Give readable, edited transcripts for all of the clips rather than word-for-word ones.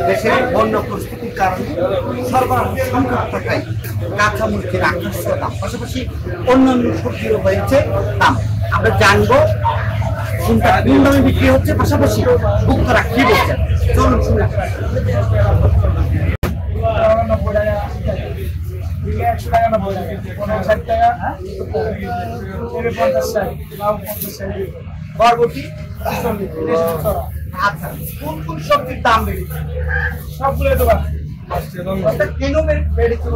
দেশের বন্যা পরিস্থিতির কারণে সরবরাহ সংকট থাকায় কাঁচামরিচের আকাশীয় দাম, পাশাপাশি অন্যান্য সবজিরও হয়েছে দাম। আমরা জানবো কোনটা কোন দামে বিক্রি হচ্ছে, পাশাপাশি ভোক্তারা কি বলছেন। চলুন শুনে। বরবটি আচ্ছা, কোন কোন সবজির দাম বেড়েছে? সবগুলো তো কেন বেড়েছে?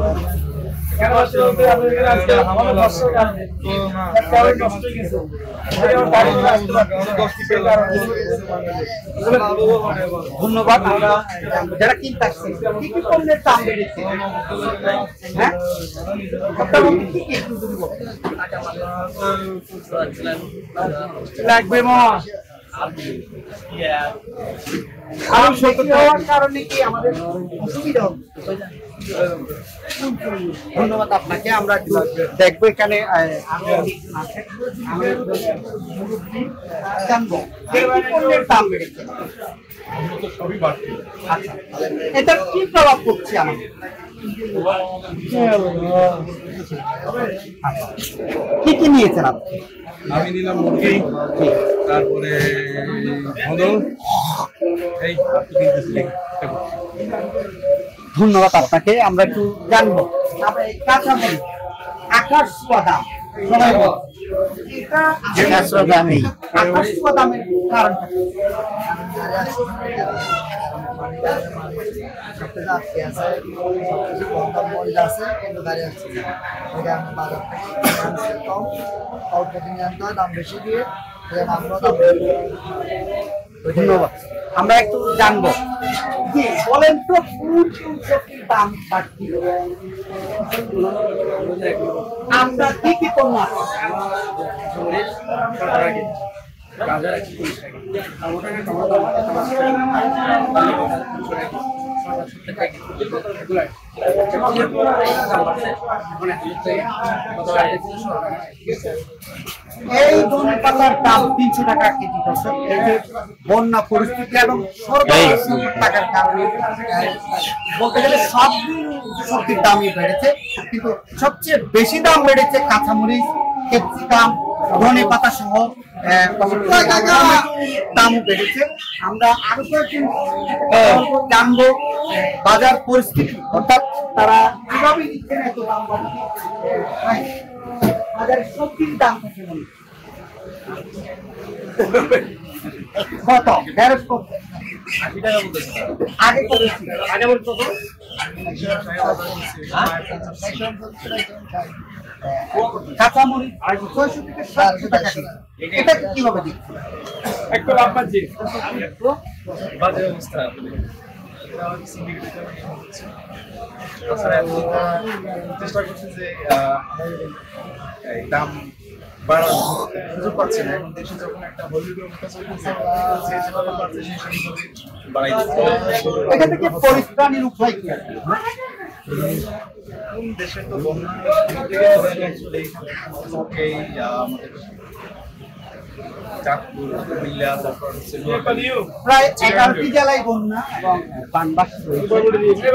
ধন্যবাদ। আমরা যারা কিনতে আসছে কি কি পণ্যের দাম বেড়েছে? হ্যাঁ, লাগবে মাস কারণে কি আমাদের অসুবিধা হচ্ছে? ধন্যবাদ আপনাকে। আমরা দেখবো এখানে জানবো দাম বেড়েছে। আচ্ছা, এটা কি প্রভাব পড়ছে আমাদের? কি কি নিয়েছেন আপনি? আমি নিলাম মুরগি, তারপরে ধন্যবাদ আপনাকে। আমরা একটু জানবো কাঁচামরিচ আকাশ দাম, সবাই আকাশ দামের কারণ ধন্যবাদ। আমরা একটু জানবো, বলেন তো কোন সবজির দাম বাড়তি? আমরা কি কি পণ্য আছে? এই ধনেপাতার দাম 300 টাকা কেজি। বন্যা পরিস্থিতি এবং টাকার কারণে বলতে গেলে সব সবজির দামই বেড়েছে, কিন্তু সবচেয়ে বেশি দাম বেড়েছে কাঁচামরিচ, ক্যাপসিকাম, ধনেপাতা সহ দাম বেড়েছে। আমরা আরো কয়েকদিন জানবো বাজার পরিস্থিতি, অর্থাৎ তারা কিভাবে দিচ্ছেন এত দাম বাজারের সবজির দাম থাকে কত? 150 কত? 80 টাকা বলতেছে। আগে কত ছিল? আগে বল কত? কাঁচামরিচ 600 থেকে 700 টাকা। এটা কিভাবে দিচ্ছে? একটু লাভ পাচ্ছি। বাজার অবস্থা চেষ্টা করছি যে দাম বাড়ানো সুযোগ পাচ্ছে না। এখন দেশে যখন একটা হলিউড যেভাবে পাচ্ছে সেইভাবে বাড়াই দিচ্ছে। এখান থেকে পরিত্রাণের উপায় কি আছে? দেশে তো বন্যা আমাদের প্রায় 11টি জেলায় বন্যা এবং বানবাসী রয়েছে।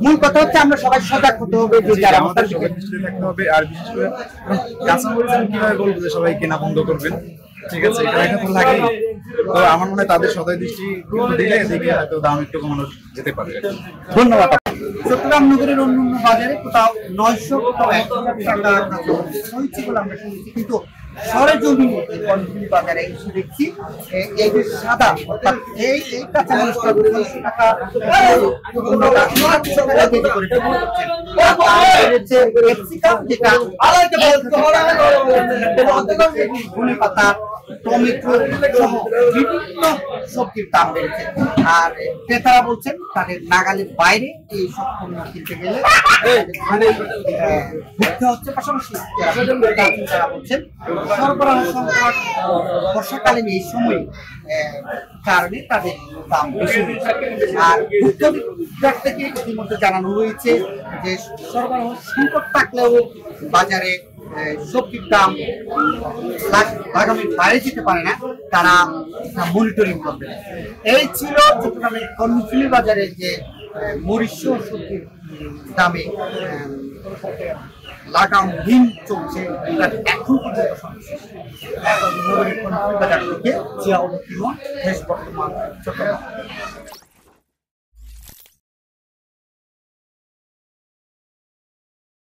মূল কথা হচ্ছে আমরা সবাই সজাগ হতে হবে, যে যারা আমাদের সবাই দৃষ্টি থাকতে হবে। আর বিশেষ করে কাঁচামরিচ আমি কিভাবে বলবো যে সবাই কেনা বন্ধ করবেন, ঠিক আছে? এটা তো লাগে। তো আমার মনে হয় তাদের সদাই দৃষ্টি দিলে দেখে হয়তো দাম একটু কমানো যেতে পারে। ধন্যবাদ। চট্টগ্রাম নগরের অন্যান্য বাজারে কোথাও 900 কোথাও 1000 টাকা হয়েছে বলে আমরা শুনেছি, কিন্তু সরেজমিনে বাজারে এসে দেখছি এই যে সাদা, অর্থাৎ এই কাঁচামরিচটা 900 টাকা ধনেপাতা, টমেটো সহ বিভিন্ন সবজির দাম বেড়েছে। আর ক্রেতারা বলছেন তাদের নাগালের বাইরে এই সব পণ্য কিনতে গেলে ভুগতে হচ্ছে। পাশাপাশি তারা বলছেন সরবরাহ সংকট বর্ষাকালীন এই সময়ে কারণে তাদের দাম বেশি। আর ভুক্তভোগীদের থেকে ইতিমধ্যে জানানো হয়েছে যে সরবরাহ সংকট থাকলেও বাজারে সবজির দাম লাগামের বাইরে যেতে পারে না, তারা মনিটরিং করবে। এই ছিল চট্টগ্রামের কর্ণফুলী বাজারে যে মরিচ সবজির দামে লাগামহীন চলছে, এখন পর্যন্ত বাজার থেকে জিয়াউল ইমন, দেশ বর্তমান চট্টগ্রাম।